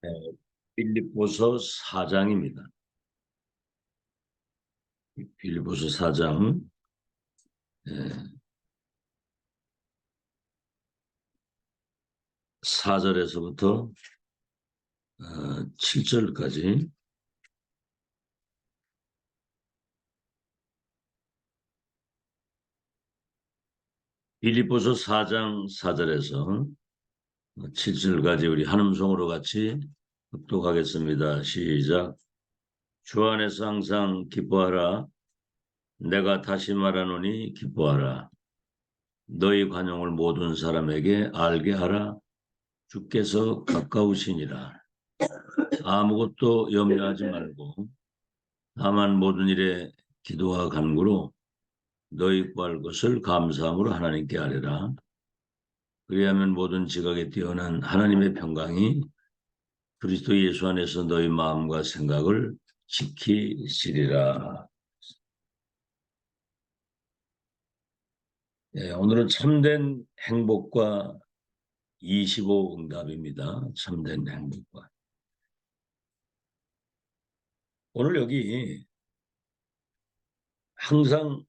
네, 빌립보서 4장입니다. 빌립보서 4장 4절에서부터 7절까지 빌립보서 4장 4절에서 7절까지 우리 한음성으로 같이 합독하겠습니다. 시작. 주 안에서 항상 기뻐하라. 내가 다시 말하노니 기뻐하라. 너희 관용을 모든 사람에게 알게 하라. 주께서 가까우시니라. 아무것도 염려하지 말고 다만 모든 일에 기도와 간구로 너희 구할 것을 감사함으로 하나님께 아뢰라. 그리하면 모든 지각에 뛰어난 하나님의 평강이 그리스도 예수 안에서 너희 마음과 생각을 지키시리라. 오늘은 참된 행복과 25 응답입니다. 참된 행복과. 오늘 여기 항상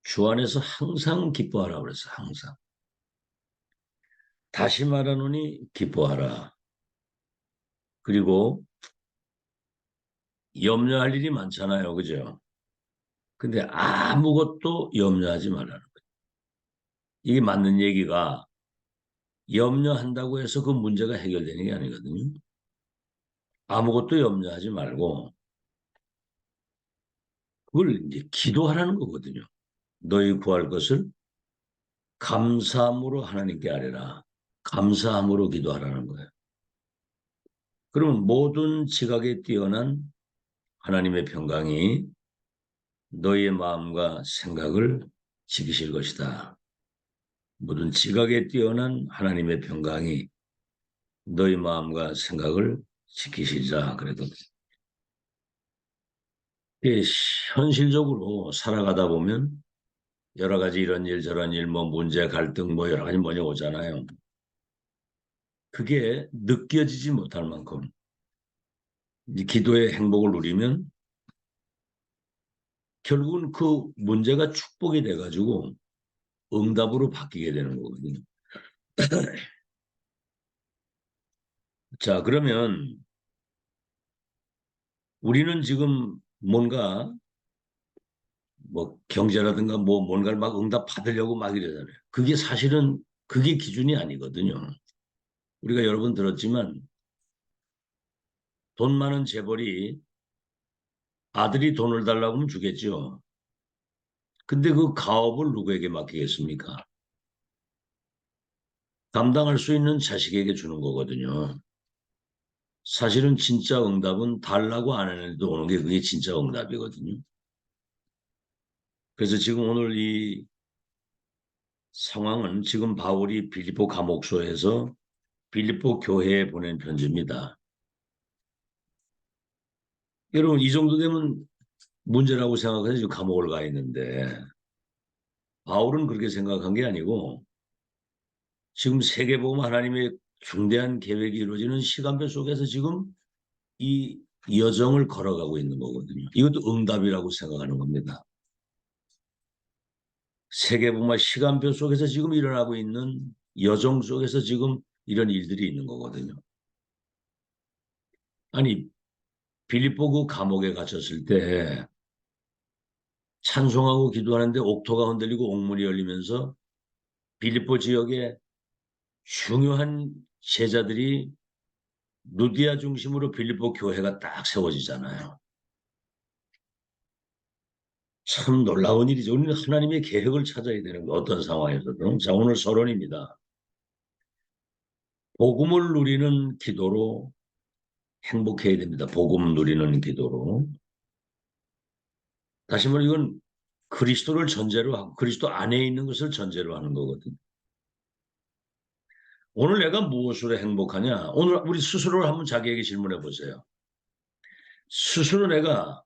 주 안에서 항상 기뻐하라 그래서 항상. 다시 말하노니 기뻐하라. 그리고 염려할 일이 많잖아요. 그죠? 근데 아무것도 염려하지 말라는 거예요. 이게 맞는 얘기가 염려한다고 해서 그 문제가 해결되는 게 아니거든요. 아무것도 염려하지 말고 그걸 이제 기도하라는 거거든요. 너희 구할 것을 감사함으로 하나님께 아뢰라. 감사함으로 기도하라는 거예요. 그러면 모든 지각에 뛰어난 하나님의 평강이 너희의 마음과 생각을 지키실 것이다. 모든 지각에 뛰어난 하나님의 평강이 너희 마음과 생각을 지키시자. 그래도 현실적으로 살아가다 보면 여러 가지 이런 일 저런 일 뭐 문제 갈등 뭐 여러 가지 뭐냐 오잖아요. 그게 느껴지지 못할 만큼 이 기도의 행복을 누리면 결국은 그 문제가 축복이 돼가지고 응답으로 바뀌게 되는 거거든요. 자, 그러면 우리는 지금 뭔가 뭐 경제라든가 뭐 뭔가를 막 응답 받으려고 막 이러잖아요. 그게 사실은 그게 기준이 아니거든요. 우리가 여러 번 들었지만 돈 많은 재벌이 아들이 돈을 달라고 하면 주겠죠. 근데 그 가업을 누구에게 맡기겠습니까? 감당할 수 있는 자식에게 주는 거거든요. 사실은 진짜 응답은 달라고 안 했는데도 오는 게 그게 진짜 응답이거든요. 그래서 지금 오늘 이 상황은 지금 바울이 빌립보 감옥소에서 빌립보 교회에 보낸 편지입니다. 여러분 이 정도 되면 문제라고 생각해서 지금 감옥을 가 있는데 바울은 그렇게 생각한 게 아니고 지금 세계복음 하나님의 중대한 계획이 이루어지는 시간표 속에서 지금 이 여정을 걸어가고 있는 거거든요. 이것도 응답이라고 생각하는 겁니다. 세계복음화 시간표 속에서 지금 일어나고 있는 여정 속에서 지금 이런 일들이 있는 거거든요. 아니 빌립보 그 감옥에 갇혔을 때 찬송하고 기도하는데 옥토가 흔들리고 옥문이 열리면서 빌립보 지역에 중요한 제자들이 루디아 중심으로 빌립보 교회가 딱 세워지잖아요. 참 놀라운 일이죠. 우리는 하나님의 계획을 찾아야 되는 거 어떤 상황에서든. 자, 오늘 서론입니다. 복음을 누리는 기도로 행복해야 됩니다. 복음 누리는 기도로. 다시 말해 이건 그리스도를 전제로 하고 그리스도 안에 있는 것을 전제로 하는 거거든요. 오늘 내가 무엇으로 행복하냐? 오늘 우리 스스로를 한번 자기에게 질문해 보세요. 스스로 내가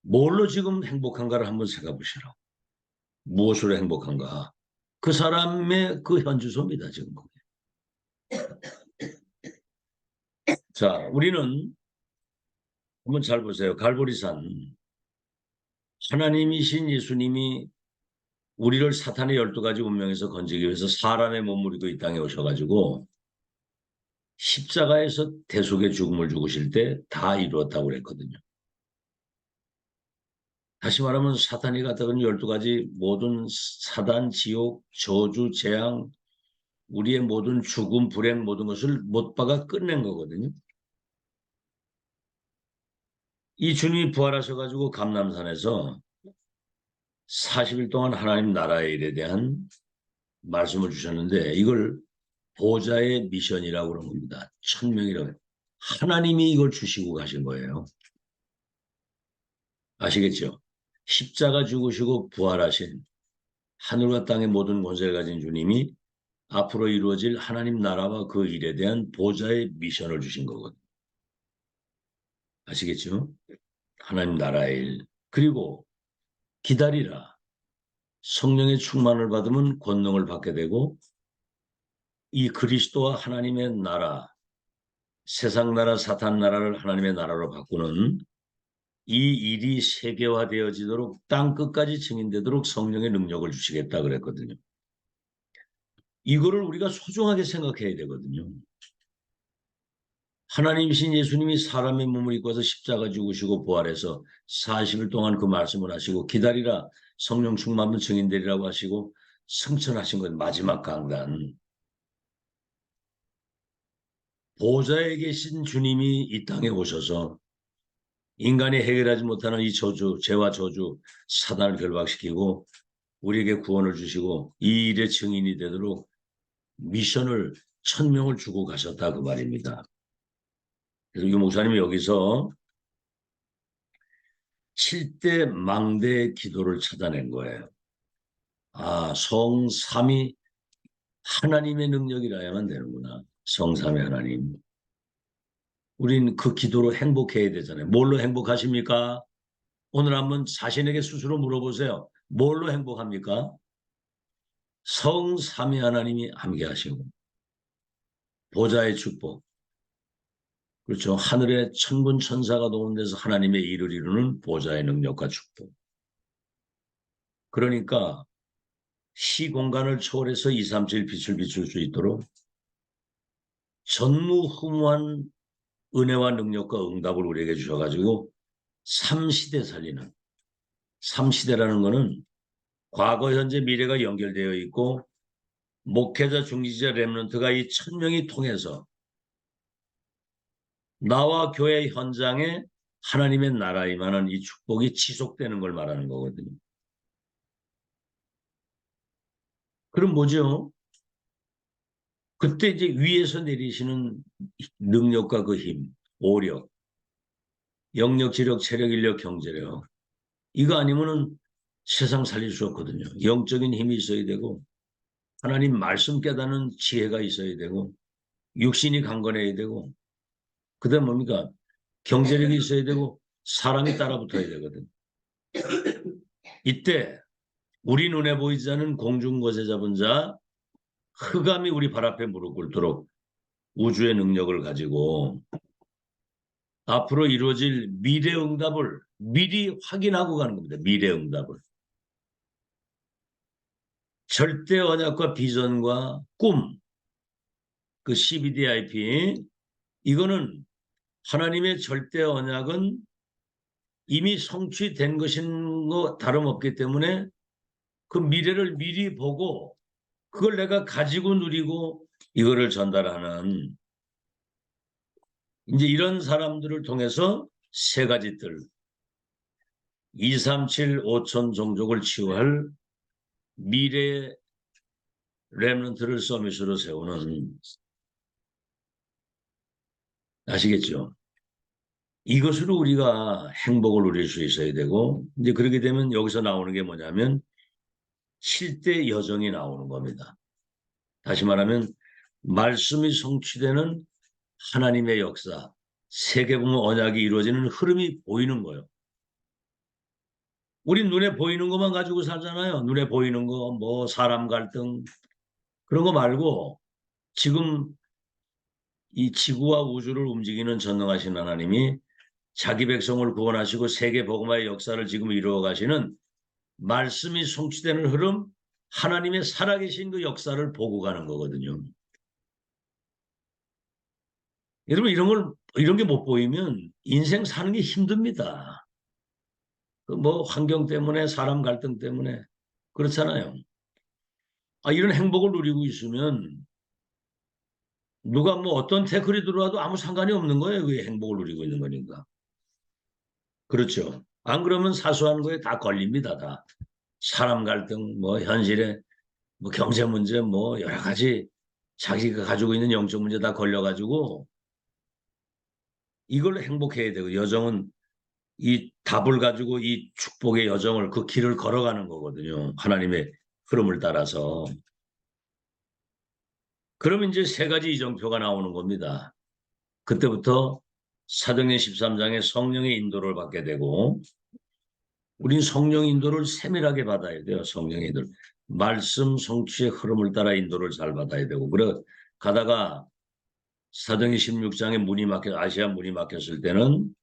뭘로 지금 행복한가를 한번 생각해 보시라고. 무엇으로 행복한가? 그 사람의 그 현주소입니다, 지금. 자, 우리는 한번 잘 보세요. 갈보리산. 하나님이신 예수님이 우리를 사탄의 12가지 운명에서 건지기 위해서 사람의 몸을 입고 이 땅에 오셔가지고 십자가에서 대속의 죽음을 죽으실 때 다 이루었다고 그랬거든요. 다시 말하면 사탄이 갖다가 12가지 모든 사단, 지옥, 저주, 재앙, 우리의 모든 죽음, 불행 모든 것을 못 박아 끝낸 거거든요. 이 주님이 부활하셔가지고 감람산에서 40일 동안 하나님 나라의 일에 대한 말씀을 주셨는데 이걸 보좌의 미션이라고 그런 겁니다. 천명이라고. 하나님이 이걸 주시고 가신 거예요. 아시겠죠? 십자가 죽으시고 부활하신 하늘과 땅의 모든 권세를 가진 주님이 앞으로 이루어질 하나님 나라와 그 일에 대한 보좌의 미션을 주신 거거든요. 아시겠죠? 하나님 나라의 일. 그리고 기다리라. 성령의 충만을 받으면 권능을 받게 되고 이 그리스도와 하나님의 나라, 세상 나라, 사탄 나라를 하나님의 나라로 바꾸는 이 일이 세계화되어지도록 땅 끝까지 증인되도록 성령의 능력을 주시겠다 그랬거든요. 이거를 우리가 소중하게 생각해야 되거든요. 하나님이신 예수님이 사람의 몸을 입고 와서 십자가 죽으시고 부활해서 40일 동안 그 말씀을 하시고 기다리라 성령 충만은 증인되리라고 하시고 승천하신 것 마지막 강단. 보좌에 계신 주님이 이 땅에 오셔서 인간이 해결하지 못하는 이 저주, 죄와 저주, 사단을 결박시키고 우리에게 구원을 주시고 이 일의 증인이 되도록 미션을 1000명을 주고 가셨다 그 말입니다. 그래서 유 목사님이 여기서 7대 망대의 기도를 찾아낸 거예요. 아, 성삼위 하나님의 능력이라야만 되는구나. 성삼위 하나님. 우린 그 기도로 행복해야 되잖아요. 뭘로 행복하십니까? 오늘 한번 자신에게 스스로 물어보세요. 뭘로 행복합니까? 성삼위 하나님이 함께 하시고 보좌의 축복. 그렇죠. 하늘에 천군 천사가 도는 데서 하나님의 일을 이루는 보좌의 능력과 축복. 그러니까 시공간을 초월해서 237 빛을 비출 수 있도록 전무후무한 은혜와 능력과 응답을 우리에게 주셔가지고 3시대 살리는 3시대라는 것은 과거, 현재, 미래가 연결되어 있고 목회자, 중지자, 렘넌트가 이 1000명이 통해서 나와 교회 현장에 하나님의 나라 임하는 이 축복이 지속되는 걸 말하는 거거든요. 그럼 뭐죠? 그때 이제 위에서 내리시는 능력과 그 힘, 오력, 영력, 지력, 체력, 인력, 경제력. 이거 아니면은 세상 살릴 수 없거든요. 영적인 힘이 있어야 되고 하나님 말씀 깨닫는 지혜가 있어야 되고 육신이 강건해야 되고 그다음 뭡니까? 경제력이 있어야 되고 사람이 따라붙어야 되거든. 이때 우리 눈에 보이지 않는 공중거세 잡은 자 흑암이 우리 발 앞에 무릎 꿇도록 우주의 능력을 가지고 앞으로 이루어질 미래 응답을 미리 확인하고 가는 겁니다. 미래 응답을. 절대 언약과 비전과 꿈, 그 CBDIP, 이거는 하나님의 절대 언약은 이미 성취된 것인 거 다름없기 때문에 그 미래를 미리 보고 그걸 내가 가지고 누리고 이거를 전달하는 이제 이런 사람들을 통해서 세 가지 뜰 237, 5천 종족을 치유할 미래의 렘넌트를 서밋으로 세우는 아시겠죠? 이것으로 우리가 행복을 누릴 수 있어야 되고 이제 그렇게 되면 여기서 나오는 게 뭐냐면 7대 여정이 나오는 겁니다. 다시 말하면 말씀이 성취되는 하나님의 역사, 세계복음 언약이 이루어지는 흐름이 보이는 거예요. 우리 눈에 보이는 것만 가지고 살잖아요. 눈에 보이는 거, 뭐 사람 갈등 그런 거 말고 지금 이 지구와 우주를 움직이는 전능하신 하나님이 자기 백성을 구원하시고 세계 복음화의 역사를 지금 이루어 가시는 말씀이 성취되는 흐름, 하나님의 살아계신 그 역사를 보고 가는 거거든요. 여러분 이런 게 못 보이면 인생 사는 게 힘듭니다. 뭐 환경 때문에 사람 갈등 때문에 그렇잖아요. 이런 행복을 누리고 있으면 누가 뭐 어떤 태클이 들어와도 아무 상관이 없는 거예요. 그게 행복을 누리고 있는 거니까. 그렇죠. 안 그러면 사소한 거에 다 걸립니다. 다. 사람 갈등, 뭐 현실에 뭐 경제 문제, 뭐 여러 가지 자기가 가지고 있는 영적 문제 다 걸려가지고 이걸로 행복해야 되고 여정은 이 답을 가지고 이 축복의 여정을 그 길을 걸어가는 거거든요. 하나님의 흐름을 따라서. 그러면 이제 세 가지 이정표가 나오는 겁니다. 그때부터 사도행전 13장에 성령의 인도를 받게 되고 우린 성령 인도를 세밀하게 받아야 돼요. 성령의 인도를. 말씀 성취의 흐름을 따라 인도를 잘 받아야 되고 그래 가다가 사도행전 16장에 아시아 문이 막혔을 때는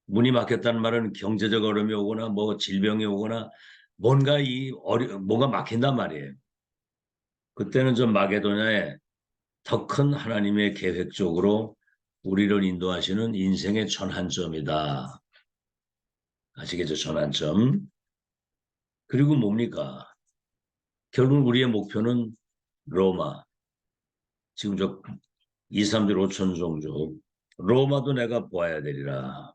문이 막혔다는 말은 경제적 어려움이 오거나 뭐 질병이 오거나 뭔가 막힌단 말이에요. 그때는 좀 마게도냐에 더 큰 하나님의 계획적으로 우리를 인도하시는 인생의 전환점이다. 아시겠죠? 전환점. 그리고 뭡니까? 결국 우리의 목표는 로마. 지금 저 2, 3들 5천 종족. 로마도 내가 보아야 되리라.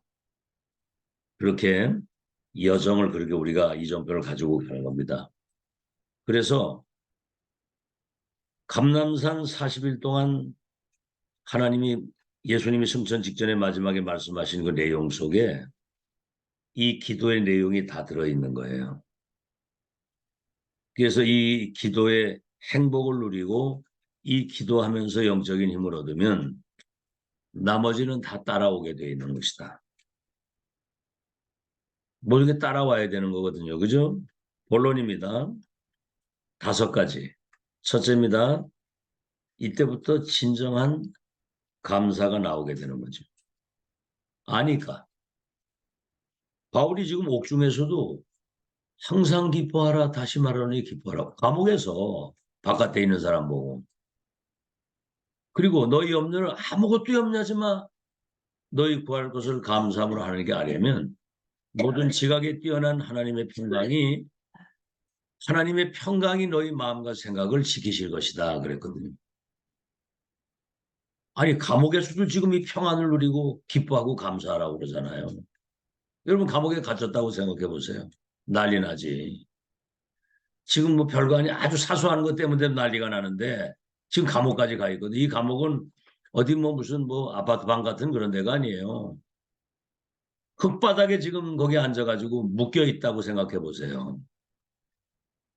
그렇게 이 여정을 그렇게 우리가 이정표를 가지고 가는 겁니다. 그래서 감람산 40일 동안 예수님이 승천 직전에 마지막에 말씀하신 그 내용 속에 이 기도의 내용이 다 들어있는 거예요. 그래서 이 기도의 행복을 누리고 이 기도하면서 영적인 힘을 얻으면 나머지는 다 따라오게 되어 있는 것이다. 모든 게 따라와야 되는 거거든요. 그죠? 본론입니다. 5가지. 첫째입니다. 이때부터 진정한 감사가 나오게 되는 거죠. 아니까. 바울이 지금 옥중에서도 항상 기뻐하라 다시 말하노니 기뻐하라. 감옥에서 바깥에 있는 사람 보고 그리고 너희 염려를 아무것도 염려하지 마. 너희 구할 것을 감사함으로 하나님께 아뢰면 모든 지각에 뛰어난 하나님의 평강이 너희 마음과 생각을 지키실 것이다 그랬거든요. 아니 감옥에서도 지금 이 평안을 누리고 기뻐하고 감사하라고 그러잖아요. 여러분 감옥에 갇혔다고 생각해 보세요. 난리 나지. 지금 뭐 별거 아니 아주 사소한 것 때문에 난리가 나는데 지금 감옥까지 가 있거든. 이 감옥은 어디 뭐 무슨 뭐 아파트 방 같은 그런 데가 아니에요. 흙바닥에 지금 거기 앉아가지고 묶여 있다고 생각해 보세요.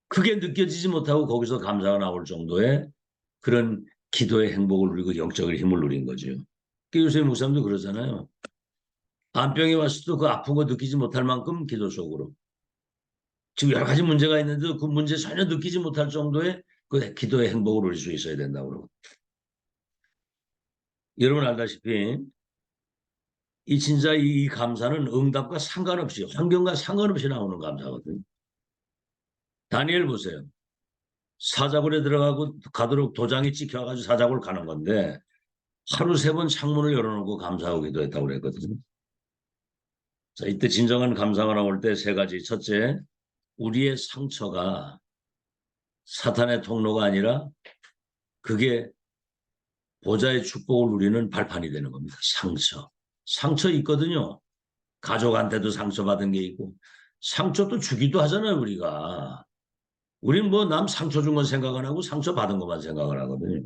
그게 느껴지지 못하고 거기서 감사가 나올 정도의 그런 기도의 행복을 누리고 영적인 힘을 누린 거죠. 요새 목사님도 그러잖아요. 암병이 왔을 때 그 아픈 거 느끼지 못할 만큼 기도 속으로. 지금 여러 가지 문제가 있는데 그 문제 전혀 느끼지 못할 정도의 그 기도의 행복을 누릴 수 있어야 된다고 그러고. 여러분 알다시피 이 진짜 이 감사는 응답과 상관없이 환경과 상관없이 나오는 감사거든요. 다니엘 보세요. 사자굴에 가도록 도장이 찍혀가지고 사자굴 가는 건데 하루 3번 창문을 열어놓고 감사하고 기도했다고 그랬거든요. 자, 이때 진정한 감사가 나올 때 3가지. 첫째, 우리의 상처가 사탄의 통로가 아니라 그게 보좌의 축복을 누리는 발판이 되는 겁니다. 상처 있거든요. 가족한테도 상처받은 게 있고 상처도 주기도 하잖아요. 우리가. 우린 뭐 남 상처 준 건 생각 안 하고 상처 받은 것만 생각을 하거든요.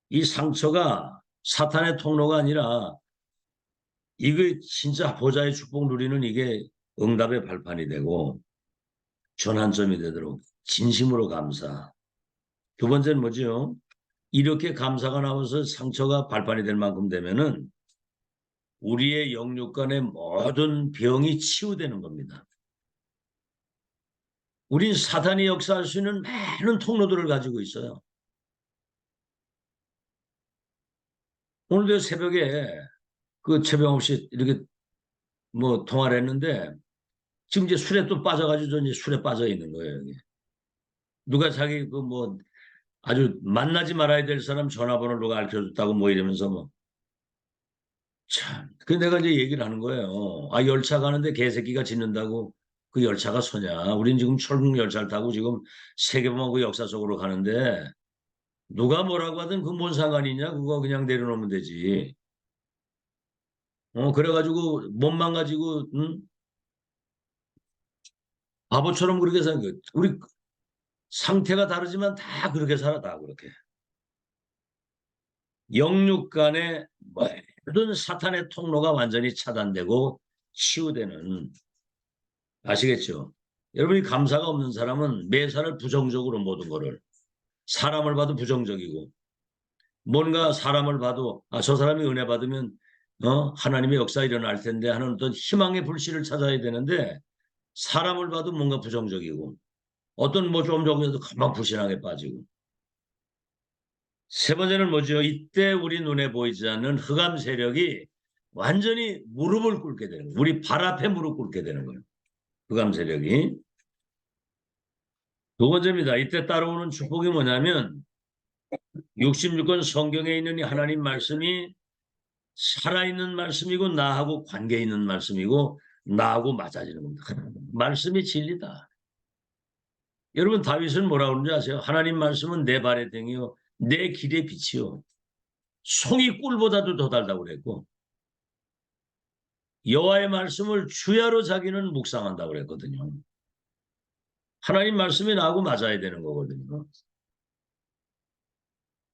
이 상처가 사탄의 통로가 아니라 이게 진짜 보좌의 축복 누리는 이게 응답의 발판이 되고 전환점이 되도록 진심으로 감사. 2번째는 뭐죠? 이렇게 감사가 나와서 상처가 발판이 될 만큼 되면은 우리의 영육 간의 모든 병이 치유되는 겁니다. 우린 사탄이 역사할 수 있는 많은 통로들을 가지고 있어요. 오늘도 새벽에 그 최병업 씨 이렇게 뭐 통화를 했는데 지금 이제 술에 또 빠져가지고 저 이제 술에 빠져 있는 거예요. 여기. 누가 자기 그 뭐 아주 만나지 말아야 될 사람 전화번호를 누가 알려줬다고 뭐 이러면서 뭐 참. 그 내가 이제 얘기를 하는 거예요. 아 열차 가는데 개새끼가 짖는다고 그 열차가 서냐? 우린 지금 철국 열차를 타고 지금 세계보고 역사 속으로 가는데 누가 뭐라고 하든 그 뭔 상관이냐? 그거 그냥 내려놓으면 되지. 그래가지고 몸만 가지고 바보처럼 그렇게 사는 거. 우리 상태가 다르지만 다 그렇게 살아 다 그렇게. 영육 간의 모든 사탄의 통로가 완전히 차단되고 치유되는 아시겠죠? 여러분이 감사가 없는 사람은 매사를 부정적으로 모든 거를 사람을 봐도 부정적이고 뭔가 사람을 봐도 아, 저 사람이 은혜 받으면 하나님의 역사 일어날 텐데 하는 어떤 희망의 불씨를 찾아야 되는데 사람을 봐도 뭔가 부정적이고 어떤 뭐 좀 적어도 금방 불신하게 빠지고 세 번째는 뭐죠? 이때 우리 눈에 보이지 않는 흑암 세력이 완전히 무릎을 꿇게 되는 거예요. 우리 발 앞에 무릎 꿇게 되는 거예요. 흑암 세력이. 두 번째입니다. 이때 따라오는 축복이 뭐냐면 66권 성경에 있는 이 하나님 말씀이 살아있는 말씀이고 나하고 관계 있는 말씀이고 나하고 맞아지는 겁니다. 말씀이 진리다. 여러분 다윗은 뭐라고 그러는지 아세요? 하나님 말씀은 내 발의 등이요 내 길의 빛이요 송이 꿀보다도 더 달다고 그랬고 여호와의 말씀을 주야로 자기는 묵상한다고 그랬거든요. 하나님 말씀이 나하고 맞아야 되는 거거든요.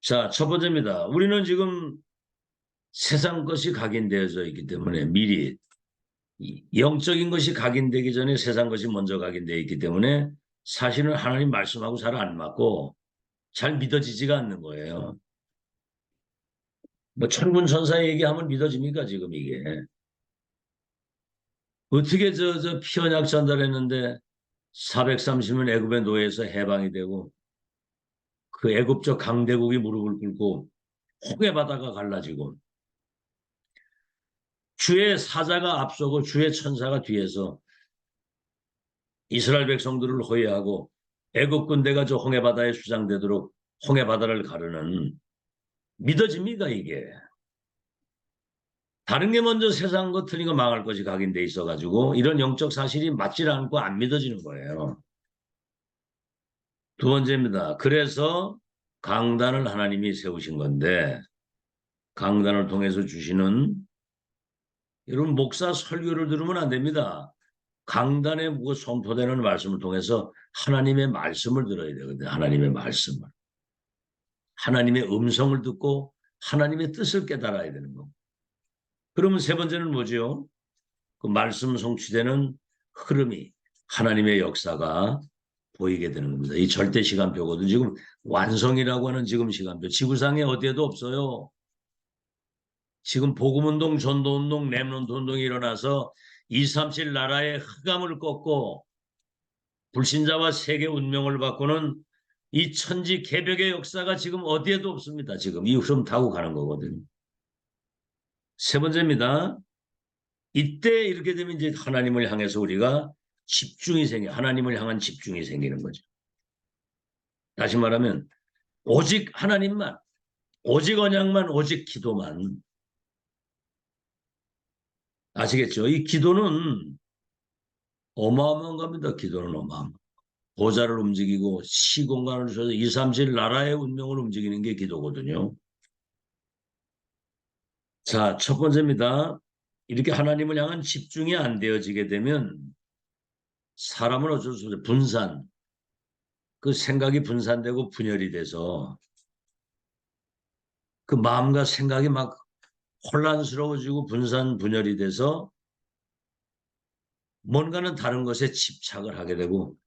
자, 첫 번째입니다. 우리는 지금 세상 것이 각인되어져 있기 때문에 미리 영적인 것이 각인되기 전에 세상 것이 먼저 각인되어 있기 때문에 사실은 하나님 말씀하고 잘 안 맞고 잘 믿어지지가 않는 거예요. 뭐 천군 천사 얘기하면 믿어집니까 지금 이게. 어떻게 저 피언약 전달했는데 430년 애굽의 노예에서 해방이 되고 그 애굽적 강대국이 무릎을 꿇고 홍해 바다가 갈라지고 주의 사자가 앞서고 주의 천사가 뒤에서 이스라엘 백성들을 호위하고 애굽 군대가 저 홍해 바다에 수장되도록 홍해 바다를 가르는 믿어집니까 이게? 다른 게 먼저 세상 거 틀린 거 망할 것이 각인돼 있어가지고 이런 영적 사실이 맞질 않고 안 믿어지는 거예요. 두 번째입니다. 그래서 강단을 하나님이 세우신 건데 강단을 통해서 주시는 여러분 목사 설교를 들으면 안 됩니다. 강단에 선포되는 말씀을 통해서 하나님의 말씀을 들어야 되거든요. 하나님의 말씀을. 하나님의 음성을 듣고 하나님의 뜻을 깨달아야 되는 거. 그러면 세 번째는 뭐죠? 그 말씀 성취되는 흐름이 하나님의 역사가 보이게 되는 겁니다. 이 절대 시간표거든. 지금 완성이라고 하는 지금 시간표. 지구상에 어디에도 없어요. 지금 복음운동, 전도운동, 렘넌트 운동이 일어나서 237 나라의 흑암을 꺾고 불신자와 세계 운명을 바꾸는 이 천지 개벽의 역사가 지금 어디에도 없습니다. 지금 이 흐름 타고 가는 거거든요. 세 번째입니다. 이때 이렇게 되면 이제 하나님을 향해서 우리가 집중이 하나님을 향한 집중이 생기는 거죠. 다시 말하면 오직 하나님만, 오직 언약만, 오직 기도만. 아시겠죠? 이 기도는 어마어마한 겁니다. 기도는 어마어마한. 보좌를 움직이고 시공간을 주셔서 237 나라의 운명을 움직이는 게 기도거든요. 자, 첫 번째입니다. 이렇게 하나님을 향한 집중이 안 되어지게 되면 사람은 어쩔 수 없어요. 분산. 그 생각이 분산되고 분열이 돼서 그 마음과 생각이 막 혼란스러워지고 분열이 돼서 뭔가는 다른 것에 집착을 하게 되고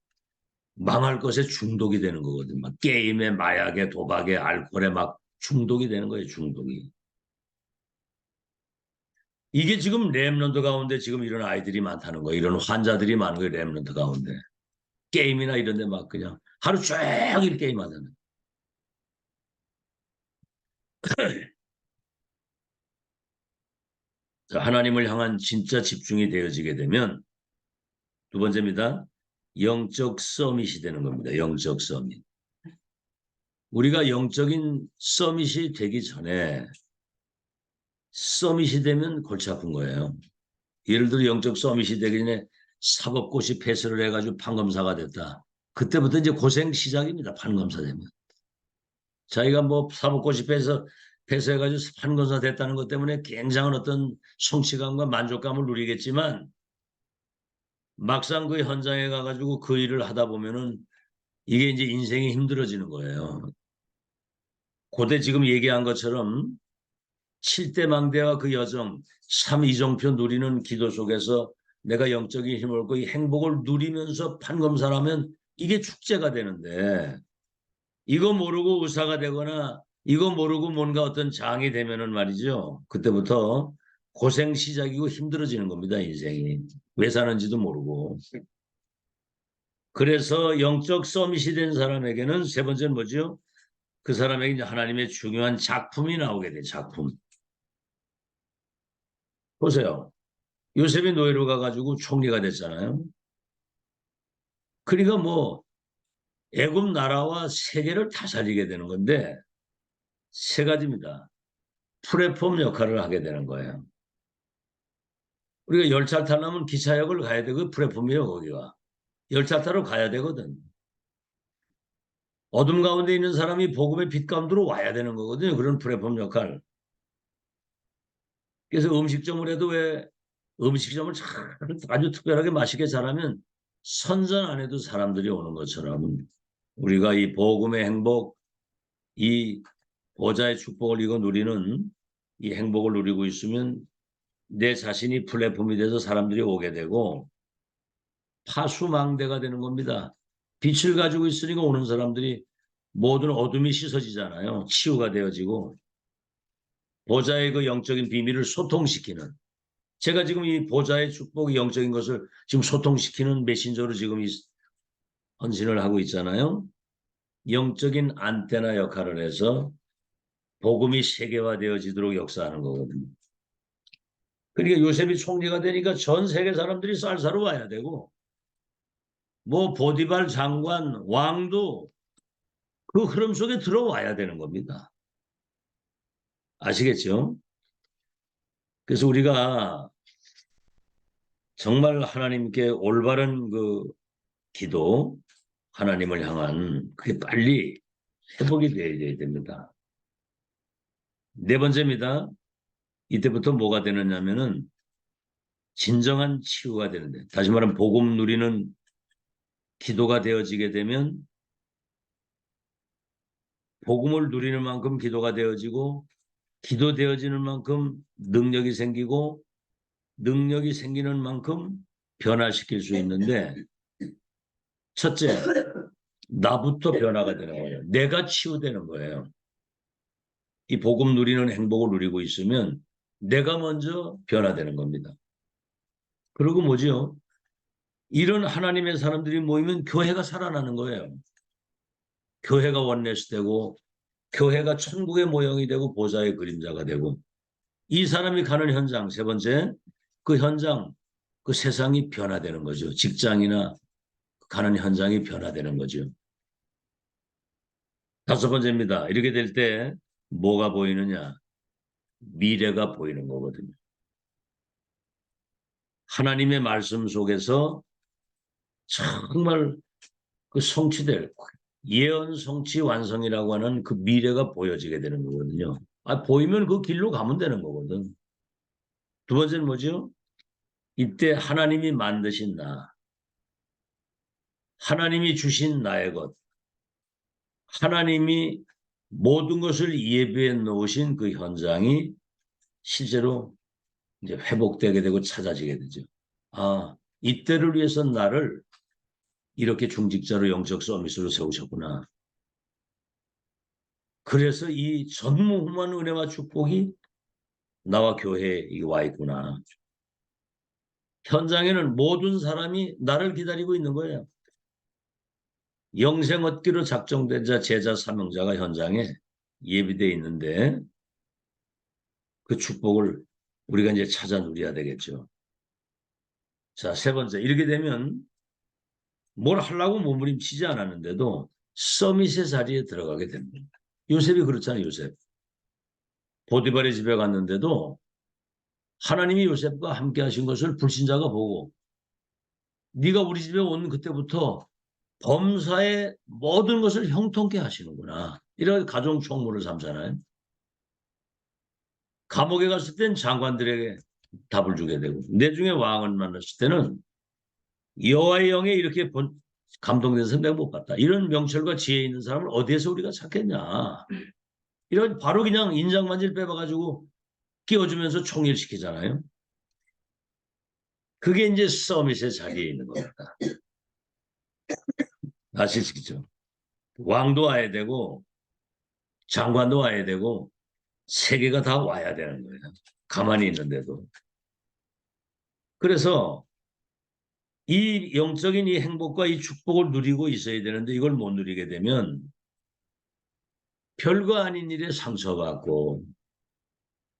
망할 것에 중독이 되는 거거든요. 막 게임에, 마약에, 도박에, 알코올에 막 중독이 되는 거예요. 중독이. 이게 지금 렘넌트 가운데 지금 이런 아이들이 많다는 거예요. 이런 환자들이 많은 거예요. 렘넌트 가운데. 게임이나 이런 데 막 그냥 하루 종일 게임하잖아요. 하나님을 향한 진짜 집중이 되어지게 되면 두 번째입니다. 영적 서밋이 되는 겁니다. 영적 서밋. 우리가 영적인 서밋이 되기 전에 서밋이 되면 골치 아픈 거예요. 예를 들어 영적 서밋이 되기 전에 사법고시 패스를 해가지고 판검사가 됐다. 그때부터 이제 고생 시작입니다. 판검사 되면. 자기가 뭐 사법고시 패스해가지고 판검사 됐다는 것 때문에 굉장한 어떤 성취감과 만족감을 누리겠지만 막상 그 현장에 가가지고 그 일을 하다 보면은 이게 이제 인생이 힘들어지는 거예요. 고대 지금 얘기한 것처럼 7대 망대와 그 여정, 3이정표 누리는 기도 속에서 내가 영적인 힘을 얻고 이 행복을 누리면서 판검사라면 이게 축제가 되는데 이거 모르고 의사가 되거나 이거 모르고 뭔가 어떤 장이 되면은 말이죠. 그때부터 고생 시작이고 힘들어지는 겁니다, 인생이. 왜 사는지도 모르고. 그래서 영적 서밋이 된 사람에게는 세 번째는 뭐죠? 그 사람에게 이제 하나님의 중요한 작품이 나오게 돼, 작품. 보세요. 요셉이 노예로 가가지고 총리가 됐잖아요. 그러니까 뭐 애굽 나라와 세계를 다 살리게 되는 건데 세 가지입니다. 플랫폼 역할을 하게 되는 거예요. 우리가 열차 타려면 기차역을 가야 되고 플랫폼이에요, 거기가. 열차 타러 가야 되거든. 어둠 가운데 있는 사람이 복음의 빛 가운데로 와야 되는 거거든요. 그런 플랫폼 역할. 그래서 음식점을 해도 왜 음식점을 아주 특별하게 맛있게 잘하면 선전 안 해도 사람들이 오는 것처럼 우리가 이 복음의 행복, 이 보좌의 축복을 이거 누리는 이 행복을 누리고 있으면 내 자신이 플랫폼이 돼서 사람들이 오게 되고 파수망대가 되는 겁니다. 빛을 가지고 있으니까 오는 사람들이 모든 어둠이 씻어지잖아요. 치유가 되어지고 보좌의 그 영적인 비밀을 소통시키는 제가 지금 이 보좌의 축복의 영적인 것을 지금 소통시키는 메신저로 지금 헌신을 하고 있잖아요. 영적인 안테나 역할을 해서 복음이 세계화되어지도록 역사하는 거거든요. 그러니까 요셉이 총리가 되니까 전 세계 사람들이 쌀사러 와야 되고 뭐 보디발 장관, 왕도 그 흐름 속에 들어와야 되는 겁니다. 아시겠죠? 그래서 우리가 정말 하나님께 올바른 그 기도, 하나님을 향한 그게 빨리 회복이 되어야 됩니다. 네 번째입니다. 이때부터 뭐가 되느냐면은 진정한 치유가 되는데 다시 말하면 복음 누리는 기도가 되어지게 되면 복음을 누리는 만큼 기도가 되어지고 기도 되어지는 만큼 능력이 생기고 능력이 생기는 만큼 변화시킬 수 있는데 첫째, 나부터 변화가 되는 거예요. 내가 치유되는 거예요. 이 복음 누리는 행복을 누리고 있으면 내가 먼저 변화되는 겁니다. 그리고 뭐지요? 이런 하나님의 사람들이 모이면 교회가 살아나는 거예요. 교회가 원내스되고 교회가 천국의 모형이 되고 보좌의 그림자가 되고 이 사람이 가는 현장 세 번째 그 현장 그 세상이 변화되는 거죠. 직장이나 가는 현장이 변화되는 거죠. 다섯 번째입니다. 이렇게 될 때 뭐가 보이느냐? 미래가 보이는 거거든요. 하나님의 말씀 속에서 정말 그 성취될 예언 성취 완성이라고 하는 그 미래가 보여지게 되는 거거든요. 보이면 그 길로 가면 되는 거거든. 두 번째는 뭐죠? 이때 하나님이 만드신 나, 하나님이 주신 나의 것, 하나님이 모든 것을 예비해 놓으신 그 현장이 실제로 이제 회복되게 되고 찾아지게 되죠. 이때를 위해서 나를 이렇게 중직자로 영적 서밋으로 세우셨구나. 그래서 이 전무후무한 은혜와 축복이 나와 교회에 와 있구나. 현장에는 모든 사람이 나를 기다리고 있는 거예요. 영생 얻기로 작정된 자, 제자, 사명자가 현장에 예비되어 있는데 그 축복을 우리가 이제 찾아 누려야 되겠죠. 자, 세 번째. 이렇게 되면 뭘 하려고 몸부림치지 않았는데도 서밋의 자리에 들어가게 됩니다. 요셉이 그렇잖아요, 요셉. 보디발의 집에 갔는데도 하나님이 요셉과 함께 하신 것을 불신자가 보고 네가 우리 집에 온 그때부터 범사의 모든 것을 형통케 하시는구나. 이런 가정 총무를 삼잖아요. 감옥에 갔을 땐 장관들에게 답을 주게 되고 내중에 왕을 만났을 때는 여호와의 영에 이렇게 감동된 사람 내가 못 봤다. 이런 명철과 지혜 있는 사람을 어디에서 우리가 찾겠냐. 이런 바로 그냥 인장만질 빼봐가지고 끼워주면서 총일시키잖아요. 그게 이제 서밋의 자리에 있는 겁니다. 아시겠죠? 왕도 와야 되고 장관도 와야 되고 세 개가 다 와야 되는 거예요. 가만히 있는데도. 그래서 이 영적인 이 행복과 이 축복을 누리고 있어야 되는데 이걸 못 누리게 되면 별거 아닌 일에 상처받고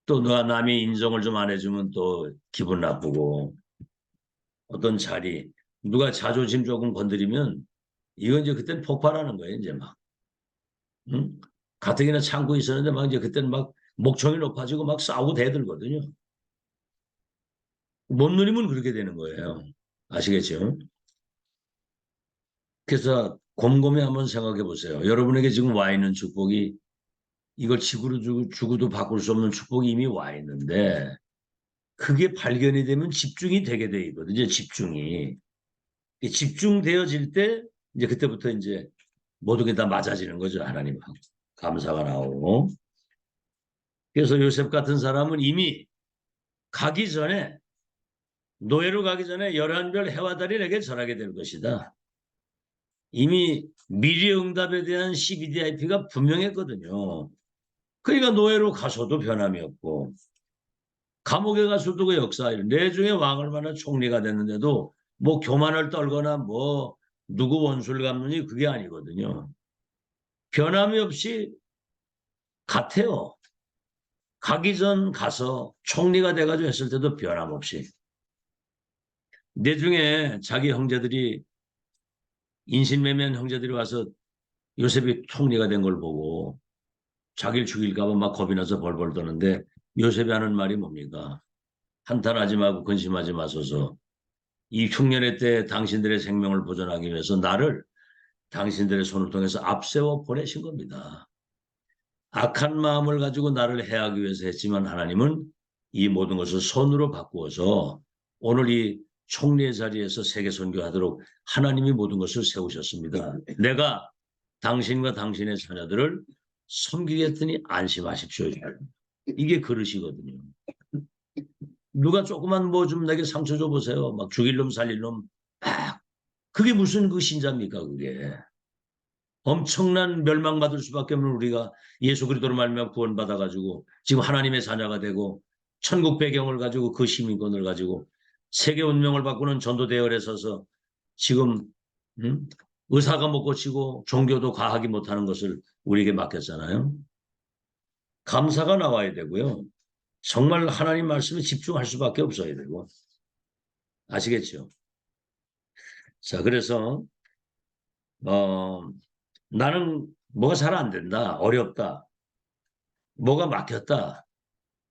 또 누가 남이 인정을 좀 안 해주면 또 기분 나쁘고 어떤 자리 누가 자존심 조금 건드리면 이건 이제 그때는 폭발하는 거예요. 이제 막 응? 가뜩이나 참고 있었는데 막 이제 그때는 막 목청이 높아지고 막 싸우고 대들거든요. 못 누리면 그렇게 되는 거예요. 아시겠죠? 그래서 곰곰이 한번 생각해 보세요. 여러분에게 지금 와 있는 축복이 이걸 지구로 주고도 바꿀 수 없는 축복이 이미 와 있는데 그게 발견이 되면 집중이 되게 돼 있거든요. 집중이. 집중되어질 때 이제 그때부터 이제 모든 게 다 맞아지는 거죠. 하나님하고. 감사가 나오고. 그래서 요셉 같은 사람은 이미 가기 전에 노예로 가기 전에 11별 해와 달이 내게 절하게 될 것이다. 이미 미래 응답에 대한 CBDIP가 분명했거든요. 그러니까 노예로 가서도 변함이 없고 감옥에 가서도 그 역사 내중에 왕을 만나 총리가 됐는데도 뭐 교만을 떨거나 뭐 누구 원수를 갚느니 그게 아니거든요. 변함이 없이 같아요. 가기 전 가서 총리가 돼가지고 했을 때도 변함없이. 내중에 자기 형제들이 인신매매한 형제들이 와서 요셉이 총리가 된 걸 보고 자기를 죽일까 봐 막 겁이 나서 벌벌 떠는데 요셉이 하는 말이 뭡니까? 한탄하지 말고 근심하지 마소서. 이 흉년의 때 당신들의 생명을 보존하기 위해서 나를 당신들의 손을 통해서 앞세워 보내신 겁니다. 악한 마음을 가지고 나를 해하기 위해서 했지만 하나님은 이 모든 것을 손으로 바꾸어서 오늘 이 총리의 자리에서 세계 선교하도록 하나님이 모든 것을 세우셨습니다. 내가 당신과 당신의 자녀들을 섬기겠더니 안심하십시오. 이게 그릇이거든요. 누가 조그만 뭐 좀 내게 상처 줘보세요. 막 죽일 놈 살릴 놈. 막 그게 무슨 그 신자입니까 그게. 엄청난 멸망받을 수밖에 없는 우리가 예수 그리스도로 말미암아 구원받아가지고 지금 하나님의 자녀가 되고 천국 배경을 가지고 그 시민권을 가지고 세계 운명을 바꾸는 전도 대열에 서서 지금 의사가 못 고치고 종교도 과하기 못하는 것을 우리에게 맡겼잖아요. 감사가 나와야 되고요. 정말 하나님 말씀에 집중할 수밖에 없어야 되고 아시겠죠? 자, 그래서 나는 뭐가 잘 안 된다, 어렵다, 뭐가 막혔다,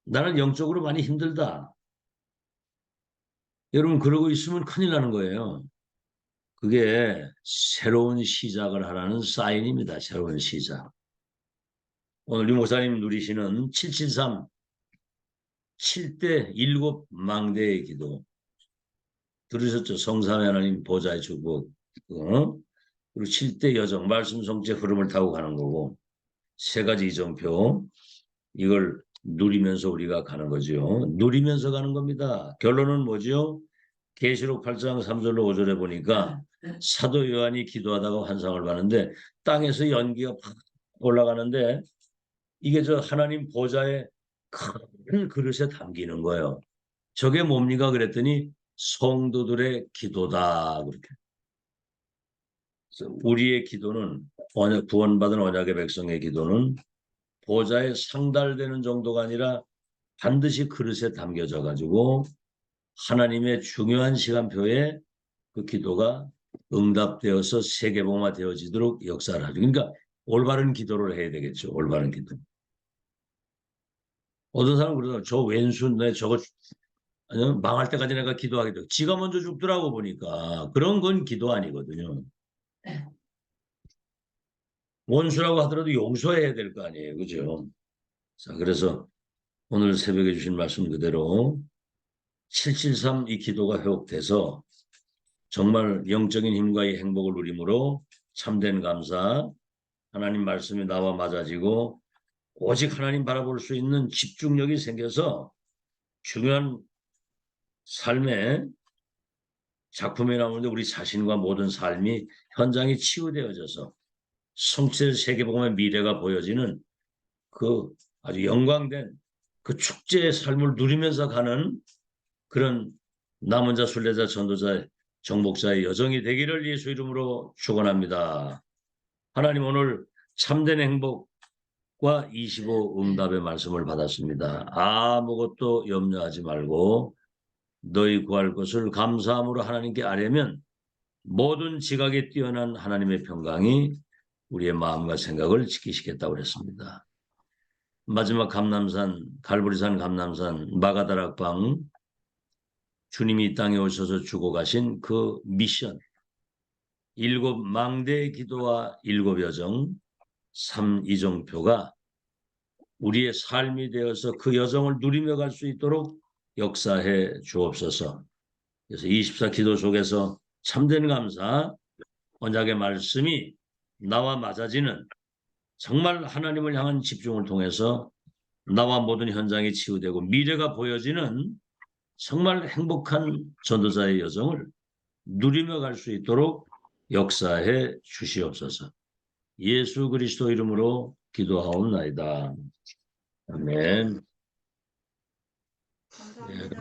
나는 영적으로 많이 힘들다. 여러분 그러고 있으면 큰일 나는 거예요. 그게 새로운 시작을 하라는 사인입니다. 새로운 시작. 오늘 유 목사님 누리시는 773 7대 7망대의 기도 들으셨죠? 성삼위 하나님 보좌의 축복. 그리고 7대 여정 말씀 성체 흐름을 타고 가는 거고 세 가지 이정표 이걸 누리면서 우리가 가는 거죠. 누리면서 가는 겁니다. 결론은 뭐죠? 계시록 8장 3절로 5절에 보니까 사도 요한이 기도하다가 환상을 봤는데 땅에서 연기가 팍 올라가는데 이게 저 하나님 보좌의 큰 그릇에 담기는 거예요. 저게 뭡니까? 그랬더니 성도들의 기도다. 그렇게. 우리의 기도는 구원받은 언약의 백성의 기도는 보좌에 상달되는 정도가 아니라 반드시 그릇에 담겨져 가지고 하나님의 중요한 시간표에 그 기도가 응답되어서 세계복음화 되어지도록 역사를 하죠. 그러니까 올바른 기도를 해야 되겠죠. 올바른 기도. 어떤 사람은 그러더라고요. 저 왼수 내 저거 망할 때까지 내가 기도하겠다. 지가 먼저 죽더라고 보니까. 그런 건 기도 아니거든요. 원수라고 하더라도 용서해야 될 거 아니에요. 그죠? 자, 그래서 오늘 새벽에 주신 말씀 그대로 773 이 기도가 회복돼서 정말 영적인 힘과 이 행복을 누림으로 참된 감사, 하나님 말씀이 나와 맞아지고 오직 하나님 바라볼 수 있는 집중력이 생겨서 중요한 삶의 작품이 나오는데 우리 자신과 모든 삶이 현장이 치유되어져서 성취될 세계복음의 미래가 보여지는 그 아주 영광된 그 축제의 삶을 누리면서 가는 그런 남은 자, 순례자, 전도자, 정복자의 여정이 되기를 예수 이름으로 축원합니다. 하나님 오늘 참된 행복과 25 응답의 말씀을 받았습니다. 아무것도 염려하지 말고 너희 구할 것을 감사함으로 하나님께 아뢰면 모든 지각에 뛰어난 하나님의 평강이 우리의 마음과 생각을 지키시겠다고 그랬습니다. 마지막 감람산, 갈보리산 감람산, 마가다락방, 주님이 이 땅에 오셔서 주고 가신 그 미션, 7 망대의 기도와 7 여정, 3 이정표가 우리의 삶이 되어서 그 여정을 누리며 갈 수 있도록 역사해 주옵소서. 그래서 24 기도 속에서 참된 감사, 언약의 말씀이 나와 맞아지는 정말 하나님을 향한 집중을 통해서 나와 모든 현장이 치유되고 미래가 보여지는 정말 행복한 전도자의 여정을 누리며 갈 수 있도록 역사해 주시옵소서. 예수 그리스도 이름으로 기도하옵나이다. 아멘. 감사합니다.